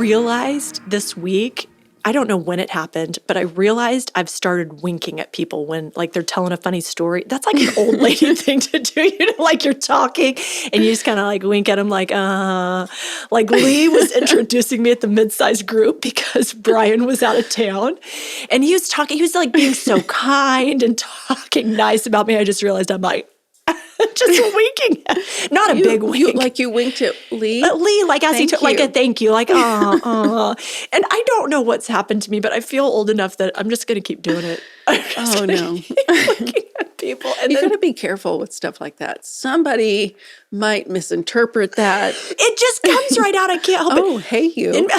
realized this week, I don't know when it happened, but I realized I've started winking at people when like they're telling a funny story. That's like an old lady thing to do. You know, like you're talking and you just kind of like wink at them like Lee was introducing me at the mid-sized group because Brian was out of town. And he was talking, he was like being so kind and talking nice about me. I just realized I'm like, just winking. Not a big wink. You winked at Lee? Lee, like as he took, like a thank you, like, And I don't know what's happened to me, but I feel old enough that I'm just going to keep doing it. Oh, no. Looking at people. And you got to be careful with stuff like that. Somebody might misinterpret that. It just comes right out. I can't help it. Oh, hey, you. In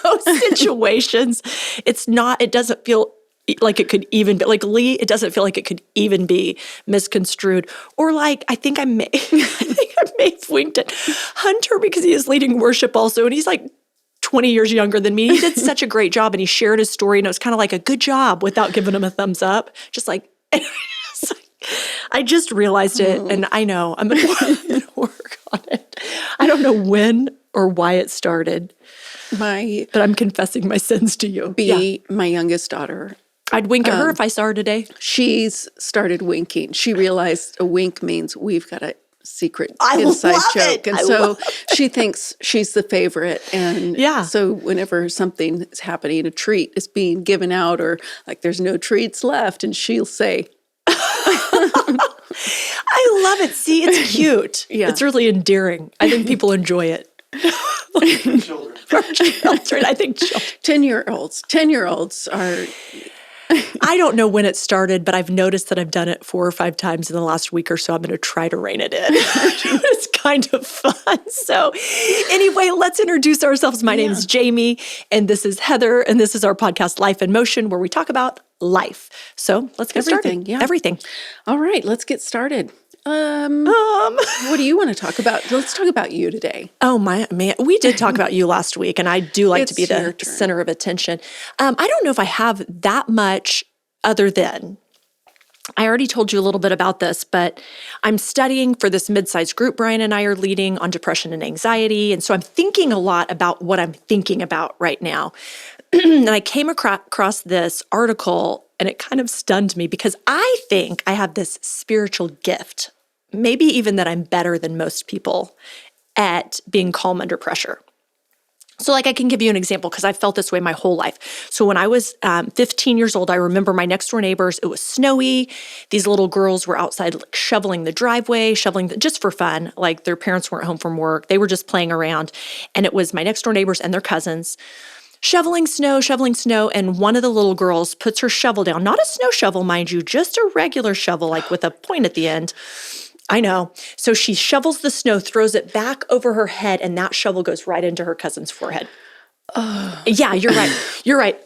most situations, it doesn't feel like it could even be, like Lee, it doesn't feel like it could even be misconstrued. Or like, I think I may have winked at Hunter because he is leading worship also, and he's like 20 years younger than me. He did such a great job, and he shared his story, and it was kind of like a good job without giving him a thumbs up. Just like, I just realized it, and I know I'm going to work on it. I don't know when or why it started, but I'm confessing my sins to you. My youngest daughter. I'd wink at her if I saw her today. She's started winking. She realized a wink means we've got a secret inside joke. And so she thinks she's the favorite. And so whenever something is happening, a treat is being given out or like there's no treats left, and she'll say, I love it. See, it's cute. Yeah. It's really endearing. I think people enjoy it. Children. I think 10-year-olds are... I don't know when it started, but I've noticed that I've done it 4 or 5 times in the last week or so. I'm going to try to rein it in. It's kind of fun. So anyway, let's introduce ourselves. My name is Jamie, and this is Heather, and this is our podcast, Life in Motion, where we talk about life. So let's get started. Yeah. Everything. All right, let's get started. What do you want to talk about? Let's talk about you today. Oh, man. We did talk about you last week, and I do like to be the center of attention. I don't know if I have that much other than, I already told you a little bit about this, but I'm studying for this mid-sized group Brian and I are leading on depression and anxiety, and so I'm thinking a lot about what I'm thinking about right now. And I came across this article, and it kind of stunned me because I think I have this spiritual gift, maybe even that I'm better than most people at being calm under pressure. So like I can give you an example because I've felt this way my whole life. So when I was 15 years old, I remember my next door neighbors, it was snowy. These little girls were outside like, shoveling the driveway, just for fun. Like their parents weren't home from work. They were just playing around. And it was my next door neighbors and their cousins shoveling snow, and one of the little girls puts her shovel down. Not a snow shovel, mind you, just a regular shovel, like with a point at the end. I know. So she shovels the snow, throws it back over her head, and that shovel goes right into her cousin's forehead. Oh. Yeah, you're right. You're right.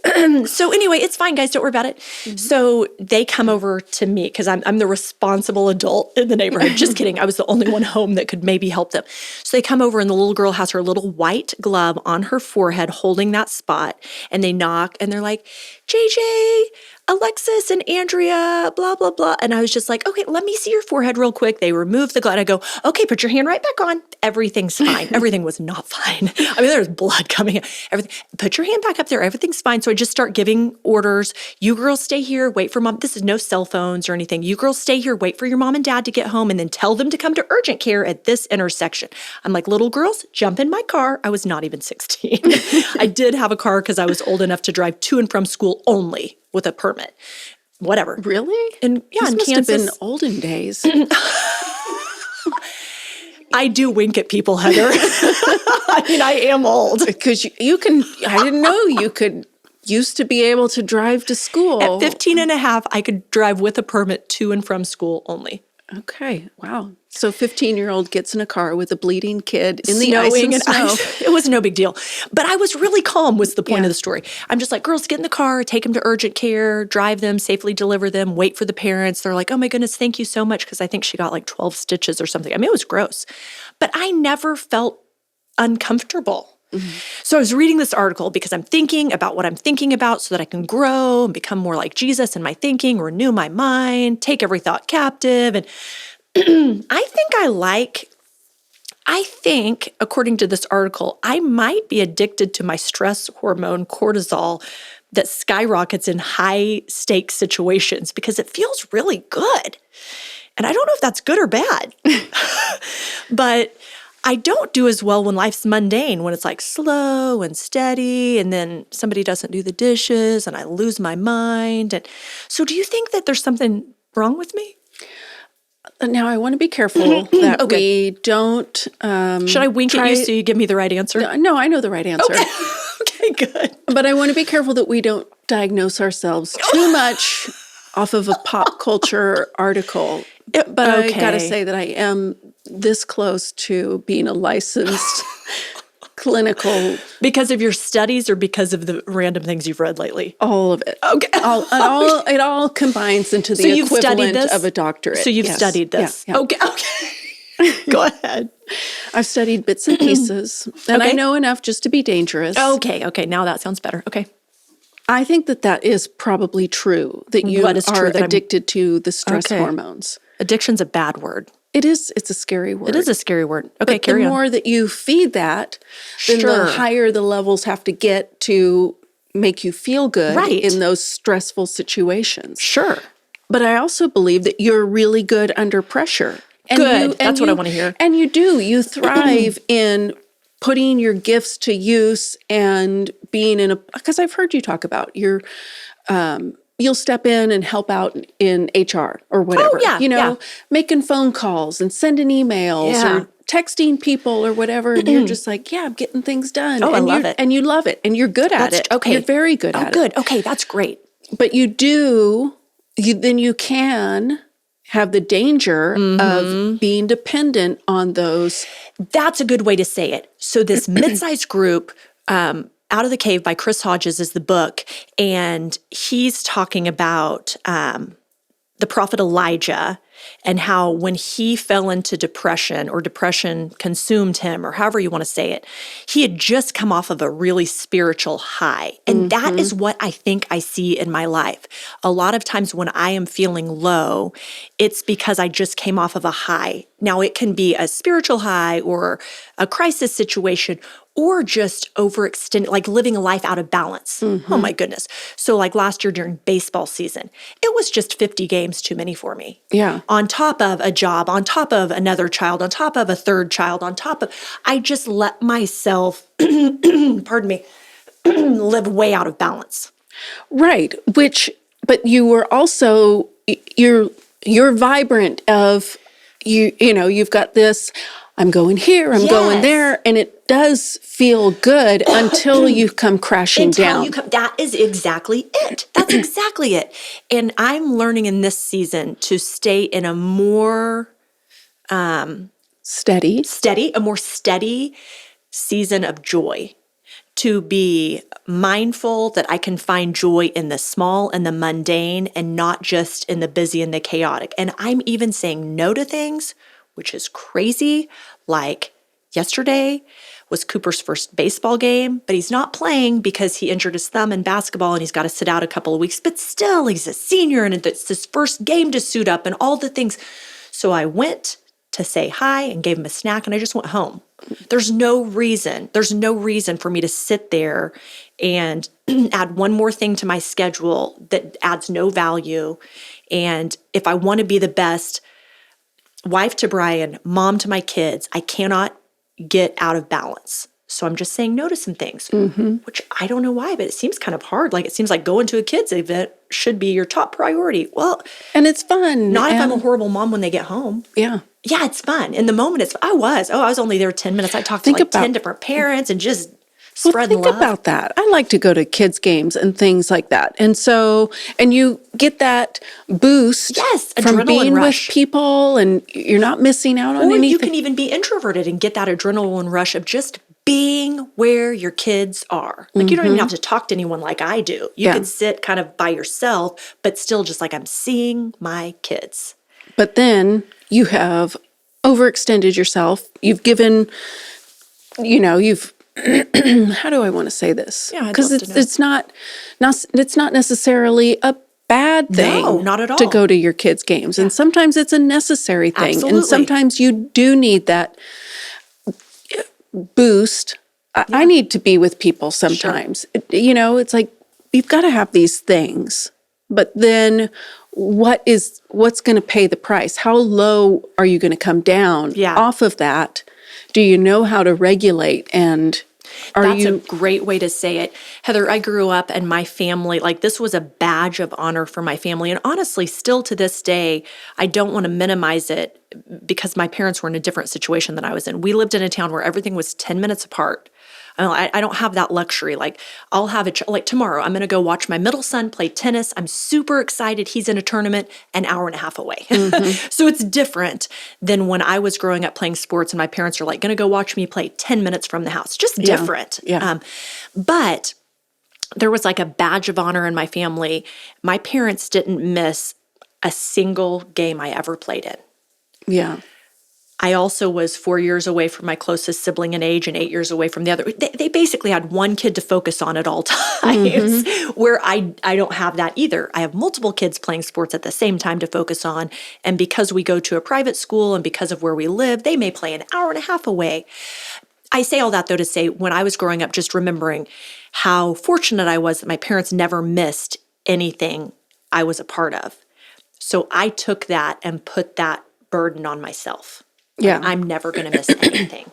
So anyway, it's fine, guys. Don't worry about it. Mm-hmm. So they come over to me because I'm the responsible adult in the neighborhood. Just kidding. I was the only one home that could maybe help them. So they come over and the little girl has her little white glove on her forehead holding that spot. And they knock and they're like, JJ, Alexis and Andrea, blah, blah, blah. And I was just like, okay, let me see your forehead real quick. They remove the glove. I go, okay, put your hand right back on. Everything's fine. Everything was not fine. I mean, there's blood coming out. Everything. Put your hand back up there. Everything's fine. So I just start giving orders. You girls stay here. Wait for mom. This is no cell phones or anything. You girls stay here. Wait for your mom and dad to get home and then tell them to come to urgent care at this intersection. I'm like, little girls, jump in my car. I was not even 16. I did have a car because I was old enough to drive to and from school only with a permit. Whatever. Really? And yeah, this in must Kansas. Have been olden days. I do wink at people, Heather. I mean, I am old. Because you can, I didn't know you could, used to be able to drive to school. At 15 and a half, I could drive with a permit to and from school only. Okay. Wow. So 15-year-old gets in a car with a bleeding kid in the ice and snow. It was no big deal. But I was really calm was the point of the story. I'm just like, girls, get in the car, take them to urgent care, drive them, safely deliver them, wait for the parents. They're like, oh my goodness, thank you so much. Because I think she got like 12 stitches or something. I mean, it was gross. But I never felt uncomfortable. Mm-hmm. So I was reading this article because I'm thinking about what I'm thinking about so that I can grow and become more like Jesus in my thinking, renew my mind, take every thought captive. And I think I I think, according to this article, I might be addicted to my stress hormone cortisol that skyrockets in high stakes situations because it feels really good. And I don't know if that's good or bad, but I don't do as well when life's mundane, when it's like slow and steady, and then somebody doesn't do the dishes and I lose my mind. And so do you think that there's something wrong with me? Now, I want to be careful that we don't... Should I wink at you so you give me the right answer? No, I know the right answer. Okay, good. But I want to be careful that we don't diagnose ourselves too much off of a pop culture article. But I got to say that I am this close to being a licensed clinical... Because of your studies or because of the random things you've read lately? All of it. Okay. It all combines into the equivalent of a doctorate. So you've studied this? Yeah. Okay. Go ahead. I've studied bits and pieces, and I know enough just to be dangerous. Okay. Now that sounds better. Okay. I think that is probably true, that you are addicted to the stress hormones. Addiction's a bad word. It is. It's a scary word. It is a scary word. Okay, but carry on. The more that you feed that, then the higher the levels have to get to make you feel good in those stressful situations. Sure. But I also believe that you're really good under pressure. That's what I want to hear. And you do. You thrive in putting your gifts to use and being in because I've heard you talk about your, you'll step in and help out in HR or whatever. Oh, yeah, making phone calls and sending emails or texting people or whatever. And you're just like, I'm getting things done. Oh, I love it. And you love it. And you're good at it. Okay. You're very good at it. Oh, good. Okay, that's great. But then you can have the danger of being dependent on those. That's a good way to say it. So this mid-sized group, Out of the Cave by Chris Hodges is the book, and he's talking about the prophet Elijah and how when he fell into depression or depression consumed him or however you want to say it, he had just come off of a really spiritual high. And that is what I think I see in my life. A lot of times when I am feeling low, it's because I just came off of a high. Now it can be a spiritual high or a crisis situation or just overextended, like living a life out of balance. Oh my goodness. So like last year during baseball season, it was just 50 games too many for me. Yeah. On top of a job, on top of another child, on top of a third child, I just let myself, pardon me, live way out of balance. Right. But you were also, you're vibrant of, you've got this, I'm going here, I'm going there, and it does feel good until you come crashing down. That is exactly it. That's exactly it. And I'm learning in this season to stay in a more steady season of joy. To be mindful that I can find joy in the small and the mundane and not just in the busy and the chaotic. And I'm even saying no to things, which is crazy. Like yesterday was Cooper's first baseball game, but he's not playing because he injured his thumb in basketball and he's got to sit out a couple of weeks. But still, he's a senior and it's his first game to suit up and all the things. So I went to say hi and gave him a snack and I just went home. There's no reason for me to sit there and add one more thing to my schedule that adds no value. And if I want to be the best wife to Brian, mom to my kids, I cannot get out of balance. So I'm just saying no to some things, which I don't know why, but it seems kind of hard. Like it seems like going to a kids event should be your top priority. Well, and it's fun. Not if I'm a horrible mom when they get home. Yeah. Yeah, it's fun. In the moment, I was only there 10 minutes. I talked to 10 different parents and just spread love. Think about that. I like to go to kids' games and things like that. And so, and you get that boost from being rush with people and you're not missing out on anything. Or you can even be introverted and get that adrenaline rush of just being where your kids are. Like you don't even have to talk to anyone like I do. You can sit kind of by yourself, but still just like I'm seeing my kids. But then you have overextended yourself. You've given, you've how do I want to say this? Yeah, because it's not necessarily a bad thing. No, not at all. To go to your kids' games, and sometimes it's a necessary thing, Absolutely. and sometimes you do need that boost. I need to be with people sometimes. Sure. It's like, you've got to have these things, but then what's going to pay the price? How low are you going to come down off of that? Do you know how to regulate? And that's a great way to say it. Heather, I grew up and my family, like this was a badge of honor for my family. And honestly, still to this day, I don't want to minimize it because my parents were in a different situation than I was in. We lived in a town where everything was 10 minutes apart. I don't have that luxury. Like I'll have like tomorrow, I'm going to go watch my middle son play tennis. I'm super excited. He's in a tournament an hour and a half away. Mm-hmm. So it's different than when I was growing up playing sports and my parents are like going to go watch me play 10 minutes from the house. Just different. Yeah. But there was like a badge of honor in my family. My parents didn't miss a single game I ever played in. Yeah. I also was 4 years away from my closest sibling in age and 8 years away from the other. They basically had one kid to focus on at all times, where I don't have that either. I have multiple kids playing sports at the same time to focus on. And because we go to a private school and because of where we live, they may play an hour and a half away. I say all that, though, to say when I was growing up, just remembering how fortunate I was that my parents never missed anything I was a part of. So I took that and put that burden on myself. Yeah. I'm never going to miss anything.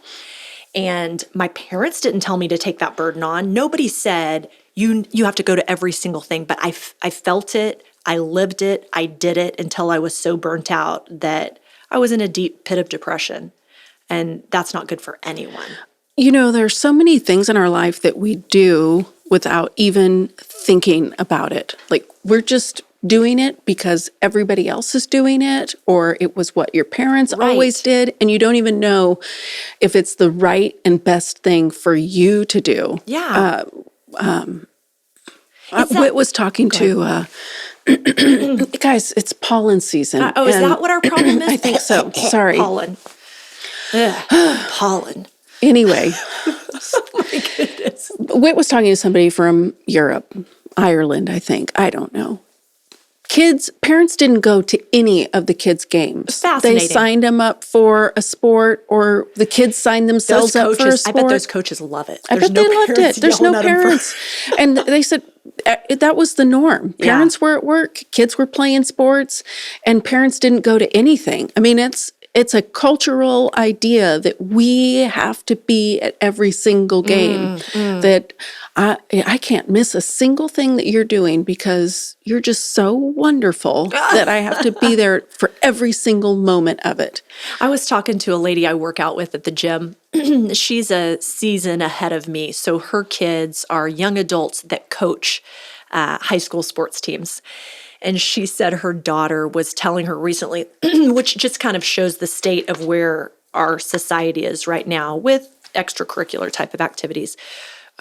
And my parents didn't tell me to take that burden on. Nobody said, you have to go to every single thing. But I felt it. I lived it. I did it until I was so burnt out that I was in a deep pit of depression. And that's not good for anyone. There's so many things in our life that we do without even thinking about it. Like we're just doing it because everybody else is doing it, or it was what your parents always did, and you don't even know if it's the right and best thing for you to do. Yeah. Whit was talking to, guys, it's pollen season. Is that what our problem is? I think so. Sorry. Pollen. Pollen. Anyway. Oh my goodness. Whit was talking to somebody from Europe, Ireland, I think. I don't know. Parents didn't go to any of the kids' games. Fascinating. They signed them up for a sport, or the kids signed themselves up for a sport. I bet those coaches love it. I bet they loved it. There's no parents. And they said that was the norm. Parents were at work, kids were playing sports, and parents didn't go to anything. I mean, it's a cultural idea that we have to be at every single game, that I can't miss a single thing that you're doing because you're just so wonderful that I have to be there for every single moment of it. I was talking to a lady I work out with at the gym. She's a season ahead of me. So her kids are young adults that coach high school sports teams. And she said her daughter was telling her recently, which just kind of shows the state of where our society is right now with extracurricular type of activities.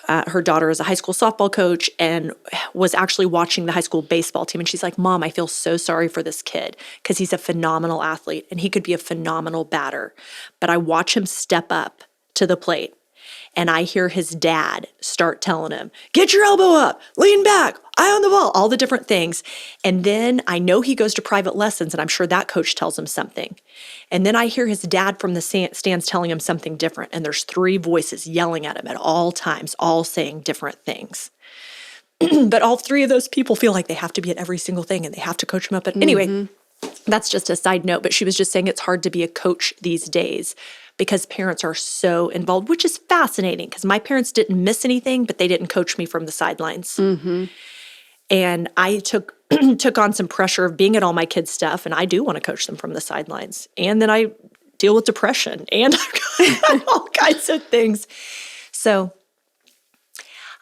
Her daughter is a high school softball coach and was actually watching the high school baseball team. And she's like, Mom, I feel so sorry for this kid because he's a phenomenal athlete and he could be a phenomenal batter. But I watch him step up to the plate and I hear his dad start telling him, get your elbow up, lean back, eye on the ball, all the different things. And then I know he goes to private lessons and I'm sure that coach tells him something. And then I hear his dad from the stands telling him something different. And there's 3 voices yelling at him at all times, all saying different things. But all 3 of those people feel like they have to be at every single thing and they have to coach him up. Anyway, that's just a side note. But she was just saying it's hard to be a coach these days because parents are so involved, which is fascinating because my parents didn't miss anything, but they didn't coach me from the sidelines. And I took on some pressure of being at all my kids' stuff, and I do want to coach them from the sidelines. And then I deal with depression and all kinds of things. So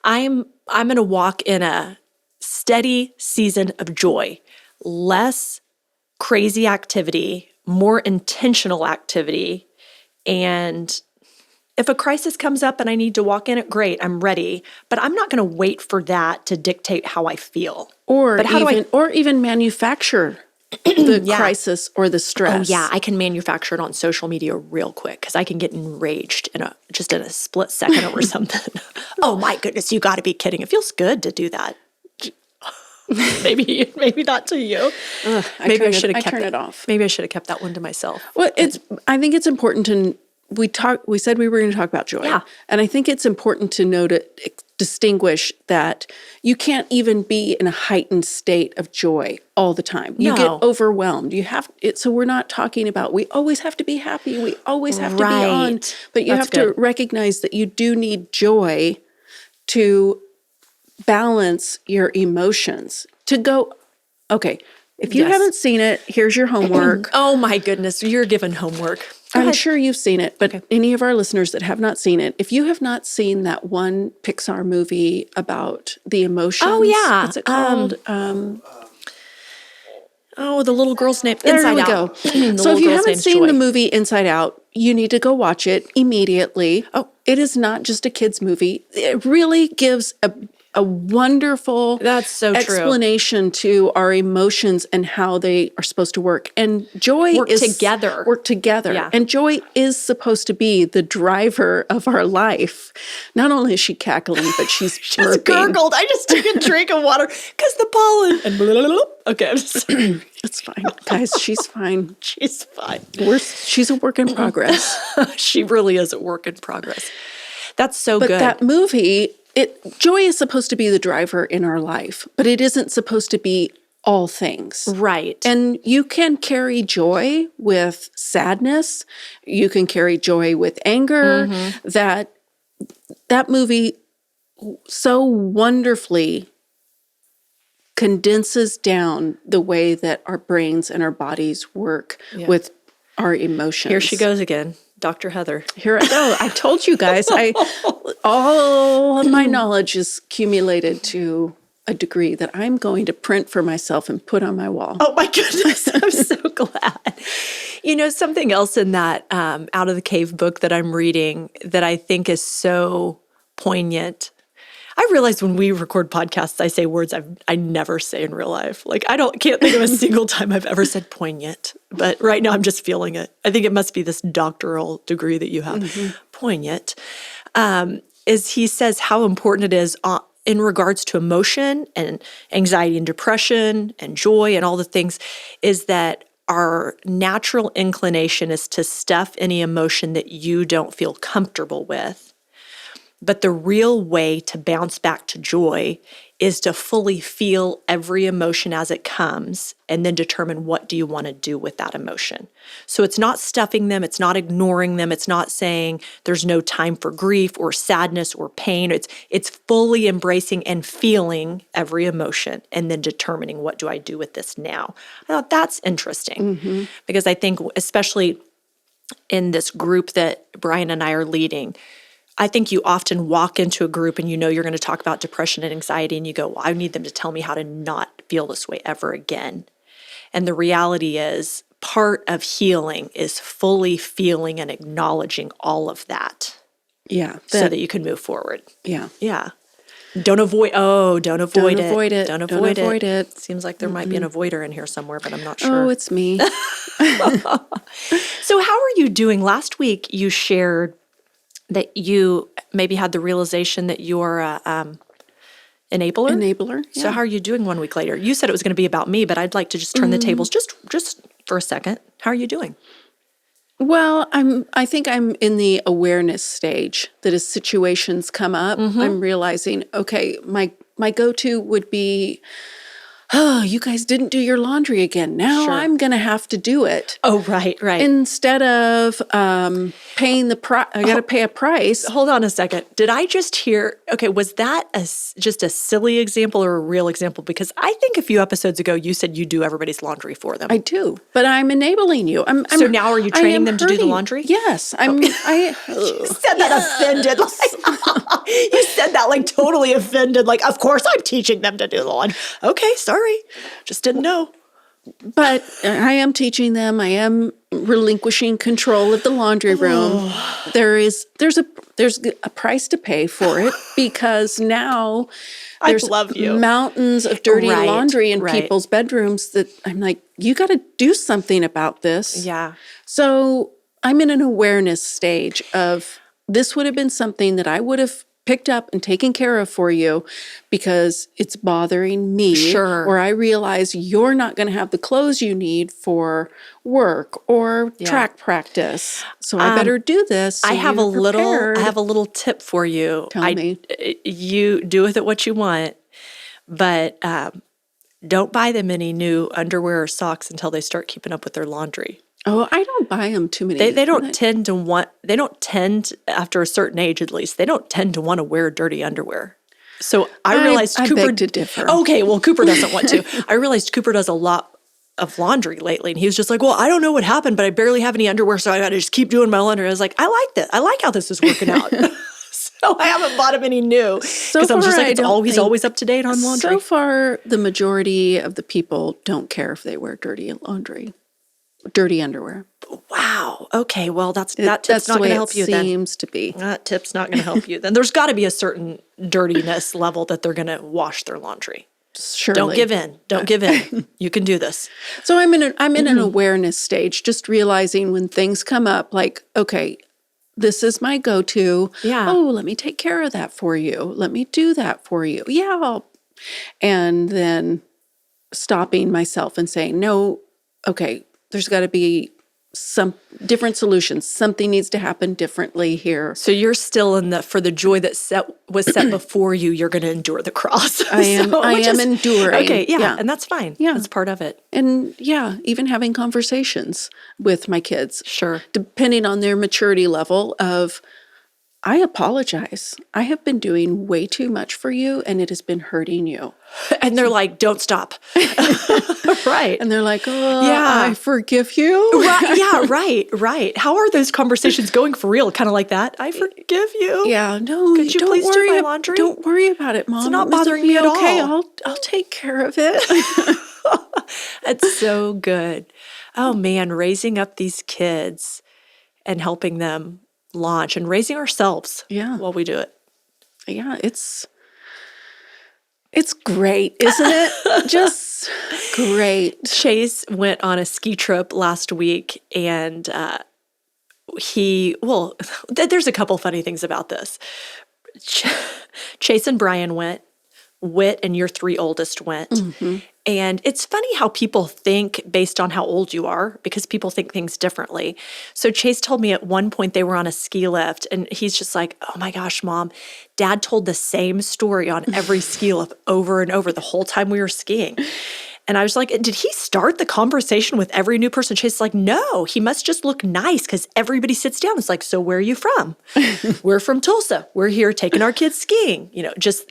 I'm going to walk in a steady season of joy, less crazy activity, more intentional activity. And if a crisis comes up and I need to walk in it, great, I'm ready. But I'm not going to wait for that to dictate how I feel. Or even manufacture the crisis or the stress. Oh, yeah, I can manufacture it on social media real quick because I can get enraged in a split second over something. Oh, my goodness, you got to be kidding. It feels good to do that. Maybe not to you. Maybe I should have kept it off. Maybe I should have kept that one to myself. Well, I think it's important we said we were going to talk about joy. Yeah. And I think it's important to distinguish that you can't even be in a heightened state of joy all the time. You get overwhelmed. So we're not talking about we always have to be happy. We always have to be on. But you have to recognize that you do need joy to balance your emotions. To go, okay, if you haven't seen it, here's your homework. Oh my goodness, you're given homework. I'm sure you've seen it, but any of our listeners that have not seen it, if you have not seen that one Pixar movie about the emotions. Oh, yeah. What's it called? The little girl's name, There Inside we Out. go. So if you haven't seen the movie Inside Out, you need to go watch it immediately. Oh, it is not just a kid's movie. It really gives a wonderful explanation to our emotions and how they are supposed to work. And joy work together. Yeah. And joy is supposed to be the driver of our life. Not only is she cackling, but she's just gurgled. I just took a drink of water because the pollen. And blah, blah, blah. Okay, I'm sorry. It's fine. Guys, she's fine. She's fine. She's a work in progress. She really is a work in progress. That's so good. But that movie... joy is supposed to be the driver in our life, but it isn't supposed to be all things. Right. And you can carry joy with sadness. You can carry joy with anger. Mm-hmm. That movie so wonderfully condenses down the way that our brains and our bodies work with our emotions. Here she goes again. Dr. Heather. Here I go. I told you guys, all of my knowledge is accumulated to a degree that I'm going to print for myself and put on my wall. Oh my goodness, I'm so glad. You know, something else in that Out of the Cave book that I'm reading that I think is so poignant. I realize when we record podcasts, I say words I never say in real life. Like can't think of a single time I've ever said poignant, but right now I'm just feeling it. I think it must be this doctoral degree that you have. Mm-hmm. Poignant is he says how important it is in regards to emotion and anxiety and depression and joy and all the things is that our natural inclination is to stuff any emotion that you don't feel comfortable with. But the real way to bounce back to joy is to fully feel every emotion as it comes and then determine what do you want to do with that emotion. So it's not stuffing them, it's not ignoring them, it's not saying there's no time for grief or sadness or pain. It's fully embracing and feeling every emotion and then determining what do I do with this now. I thought that's interesting because I think especially in this group that Brian and I are leading, I think you often walk into a group and you know you're going to talk about depression and anxiety and you go, well, I need them to tell me how to not feel this way ever again. And the reality is part of healing is fully feeling and acknowledging all of that. Yeah. So that you can move forward. Yeah. Yeah. Don't avoid it. Don't avoid it. Seems like there might be an avoider in here somewhere, but I'm not sure. Oh, it's me. So how are you doing? Last week you shared that you maybe had the realization that you're an enabler? Enabler, yeah. So how are you doing 1 week later? You said it was going to be about me, but I'd like to just turn the tables just for a second. How are you doing? Well, I think I'm in the awareness stage that as situations come up, I'm realizing, okay, my go-to would be, oh, you guys didn't do your laundry again. Now I'm going to have to do it. Oh, right. Instead of paying the price, I got to pay a price. Hold on a second. Did I just hear, okay, was that just a silly example or a real example? Because I think a few episodes ago you said you do everybody's laundry for them. I do, but I'm enabling you. So now are you training them to do the laundry? Yes. You said that offended. You said that like totally offended. Like, of course I'm teaching them to do the laundry. Okay, sorry. Just didn't know. But I am teaching them. I am relinquishing control of the laundry room. There's a price to pay for it because now there's mountains of dirty laundry in people's bedrooms that I'm like, you got to do something about this. Yeah. So I'm in an awareness stage of this would have been something that I would have picked up and taken care of for you because it's bothering me. Sure. Or I realize you're not going to have the clothes you need for work or track practice. So I better do this. So I have a little tip for you. Tell me. You do with it what you want, but don't buy them any new underwear or socks until they start keeping up with their laundry. Oh, I don't buy them too many. They don't tend after a certain age, at least, they don't tend to want to wear dirty underwear. So I realized Cooper beg to differ. Okay, well, Cooper doesn't want to. I realized Cooper does a lot of laundry lately, and he was just like, well, I don't know what happened, but I barely have any underwear, so I got to just keep doing my laundry. I was like, I like that. I like how this is working out. So I haven't bought him any new because I'm just like, he's always up to date on laundry. So far, the majority of the people don't care if they wear dirty underwear. Wow. Okay. Well, that tip's not going to help you then. Seems to be. That tip's not going to help you. Then there's got to be a certain dirtiness level that they're going to wash their laundry. Surely. Don't give in. Don't give in. You can do this. So I'm in an awareness stage, just realizing when things come up, like, okay, this is my go-to. Yeah. Oh, let me take care of that for you. Let me do that for you. Yeah. And then stopping myself and saying, no, okay, there's got to be some different solutions. Something needs to happen differently here. So you're still for the joy that was set before you, you're going to endure the cross. I am enduring. Okay, yeah, and that's fine. Yeah. That's part of it. And even having conversations with my kids. Sure. Depending on their maturity level of, I apologize. I have been doing way too much for you and it has been hurting you. And they're like, don't stop. Right. And they're like, oh, yeah, I forgive you. Right. Yeah, right. How are those conversations going for real? Kind of like that. I forgive you. Yeah, no, could you please do my laundry? Don't worry about it, Mom. It's not bothering me at all. Okay, I'll take care of it. That's so good. Oh man, raising up these kids and helping them launch and raising ourselves while we do it. Yeah, it's great, isn't it? Just great. Chase went on a ski trip last week and there's a couple funny things about this. Chase and Brian went, Whit and your 3 oldest went. Mm-hmm. And it's funny how people think based on how old you are, because people think things differently. So Chase told me at one point they were on a ski lift, and he's just like, oh my gosh, Mom, Dad told the same story on every ski lift over and over the whole time we were skiing. And I was like, did he start the conversation with every new person? Chase is like, no, he must just look nice because everybody sits down. It's like, so where are you from? We're from Tulsa. We're here taking our kids skiing.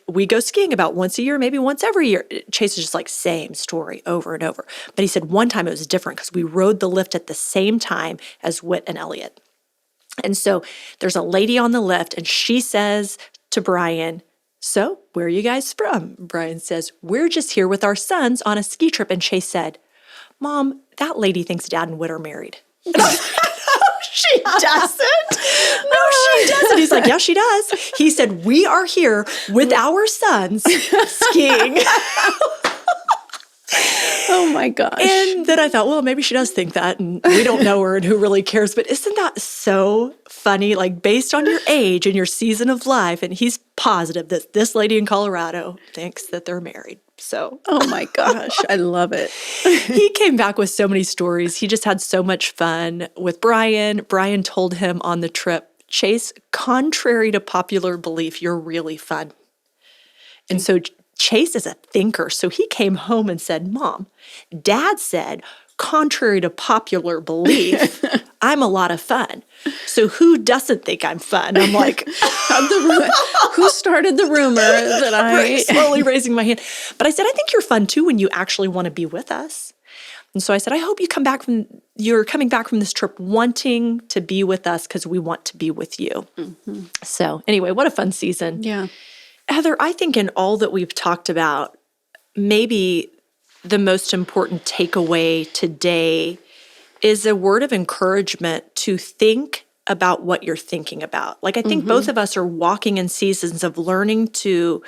We go skiing about once a year, maybe once every year. Chase is just like, same story over and over. But he said one time it was different because we rode the lift at the same time as Whit and Elliot. And so there's a lady on the lift and she says to Brian, so, where are you guys from? Brian says, we're just here with our sons on a ski trip. And Chase said, Mom, that lady thinks Dad and Whit are married. No, she doesn't. No, she doesn't. He's like, yeah, she does. He said, we are here with our sons skiing. Oh my gosh. And then I thought, well, maybe she does think that, and we don't know her, and who really cares? But isn't that so funny? Like, based on your age and your season of life, and he's positive that this lady in Colorado thinks that they're married. So, oh my gosh, I love it. He came back with so many stories. He just had so much fun with Brian. Brian told him on the trip, Chase, contrary to popular belief, you're really fun. And so Chase is a thinker, so he came home and said, Mom, Dad said, contrary to popular belief, I'm a lot of fun. So who doesn't think I'm fun? I'm like, who started the rumor that I... Slowly raising my hand. But I said, I think you're fun too when you actually want to be with us. And so I said, I hope you're coming back from this trip wanting to be with us because we want to be with you. Mm-hmm. So anyway, what a fun season. Yeah. Heather, I think in all that we've talked about, maybe the most important takeaway today is a word of encouragement to think about what you're thinking about. Like, I think both of us are walking in seasons of learning to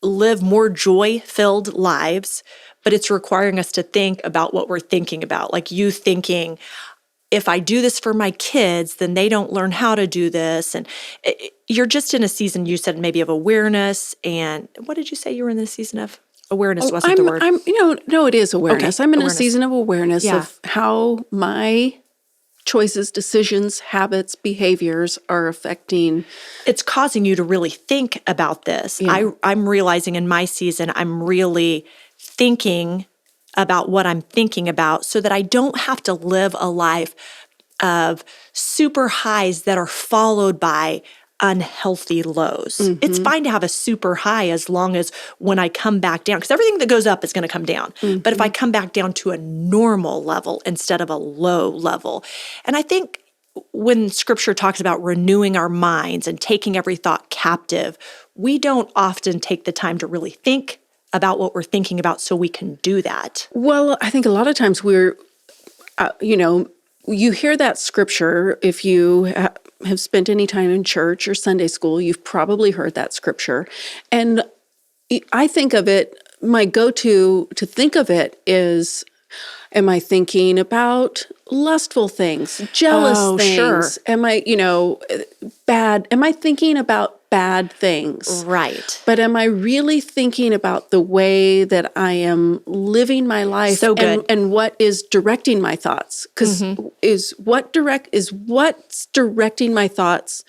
live more joy-filled lives, but it's requiring us to think about what we're thinking about. Like you thinking, if I do this for my kids, then they don't learn how to do this. And you're just in a season, you said maybe of awareness. And what did you say you were in the season of? Awareness wasn't the word. No, it is awareness. Okay, I'm in awareness. a season of awareness of how my choices, decisions, habits, behaviors are affecting. It's causing you to really think about this. Yeah. I'm realizing in my season, I'm really thinking about what I'm thinking about so that I don't have to live a life of super highs that are followed by unhealthy lows. Mm-hmm. It's fine to have a super high as long as when I come back down, because everything that goes up is going to come down. Mm-hmm. But if I come back down to a normal level instead of a low level, and I think when scripture talks about renewing our minds and taking every thought captive, we don't often take the time to really think about what we're thinking about so we can do that. Well, I think a lot of times we're, you hear that scripture. If you have spent any time in church or Sunday school, you've probably heard that scripture. And I think of it, my go-to to think of it is, am I thinking about lustful things, jealous things? Sure. Am I, bad? Am I thinking about bad things? Right. But am I really thinking about the way that I am living my life? So good. And what is directing my thoughts? Because what's directing my thoughts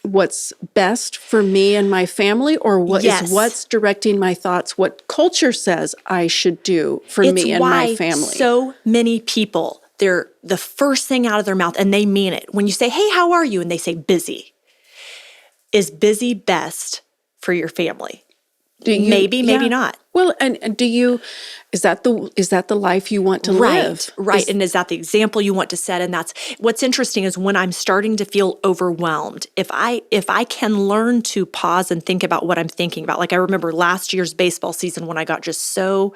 what's best for me and my family, or what's directing my thoughts, what culture says I should do for me and my family? So many people, they're the first thing out of their mouth, and they mean it. When you say, hey, how are you? And they say busy. Is busy best for your family? Maybe not. Well, and is that the life you want to live? Right. And is that the example you want to set? And that's what's interesting is when I'm starting to feel overwhelmed, if I can learn to pause and think about what I'm thinking about, like I remember last year's baseball season when I got just so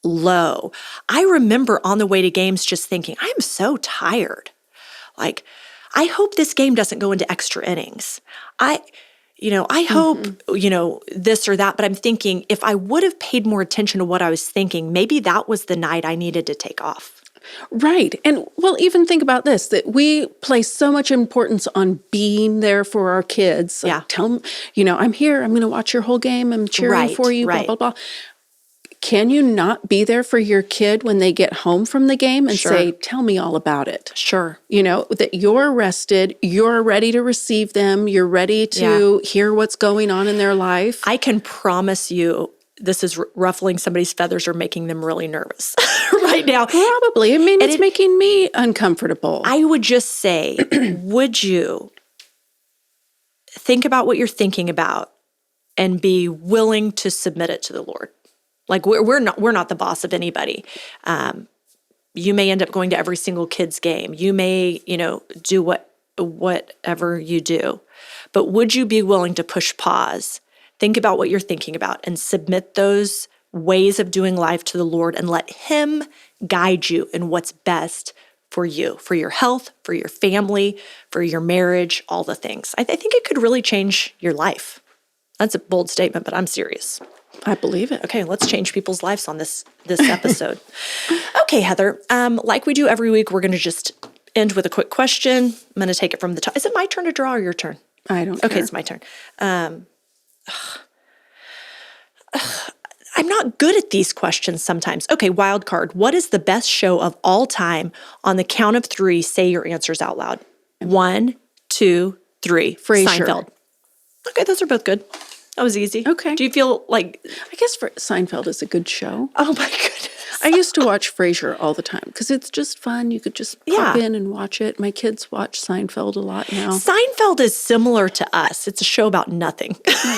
low, I remember on the way to games just thinking, I am so tired. Like, I hope this game doesn't go into extra innings. I hope, this or that, but I'm thinking if I would have paid more attention to what I was thinking, maybe that was the night I needed to take off. Right. And well, even think about this, that we place so much importance on being there for our kids. Like, tell them, I'm here, I'm going to watch your whole game, I'm cheering for you, blah, blah, blah. Can you not be there for your kid when they get home from the game and say, tell me all about it? Sure. That you're rested, you're ready to receive them, you're ready to hear what's going on in their life. I can promise you this is ruffling somebody's feathers or making them really nervous right now. Probably. I mean, it's making me uncomfortable. I would just say, would you think about what you're thinking about and be willing to submit it to the Lord? Like we're not the boss of anybody. You may end up going to every single kid's game. You may, do whatever you do. But would you be willing to push pause, think about what you're thinking about, and submit those ways of doing life to the Lord and let Him guide you in what's best for you, for your health, for your family, for your marriage, all the things. I think it could really change your life. That's a bold statement, but I'm serious. I believe it. Okay, let's change people's lives on this episode. Okay, Heather, like we do every week, we're going to just end with a quick question. I'm going to take it from the top. Is it my turn to draw or your turn? I don't care. Okay, it's my turn. I'm not good at these questions sometimes. Okay, wild card. What is the best show of all time? On the count of 3, say your answers out loud. 1, 2, 3. Frasier. Seinfeld. Okay, those are both good. That was easy. Okay. Do you feel like... I guess Seinfeld is a good show. Oh, my goodness. I used to watch Frasier all the time because it's just fun. You could just pop in and watch it. My kids watch Seinfeld a lot now. Seinfeld is similar to us. It's a show about nothing.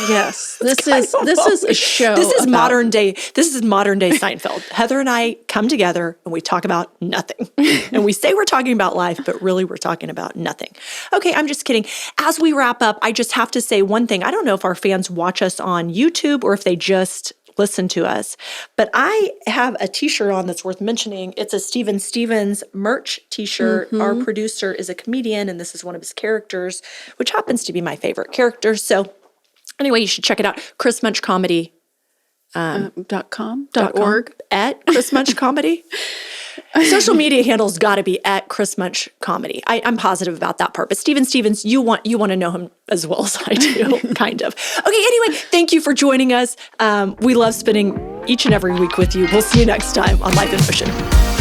Yes. This is a show. This is modern day Seinfeld. Heather and I come together and we talk about nothing. And we say we're talking about life, but really we're talking about nothing. Okay, I'm just kidding. As we wrap up, I just have to say one thing. I don't know if our fans watch us on YouTube or if they just listen to us, but I have a t-shirt on that's worth mentioning. It's a Steven Stevens merch t-shirt. Mm-hmm. Our producer is a comedian, and this is one of his characters, which happens to be my favorite character. So anyway, you should check it out. Chris Munch Comedy. .org at Chris Munch Comedy. social media handle's got to be at Chris Munch Comedy. I'm positive about that part. But Steven Stevens, you want to know him as well as I do, kind of. Okay, anyway, thank you for joining us. We love spending each and every week with you. We'll see you next time on Life in Motion.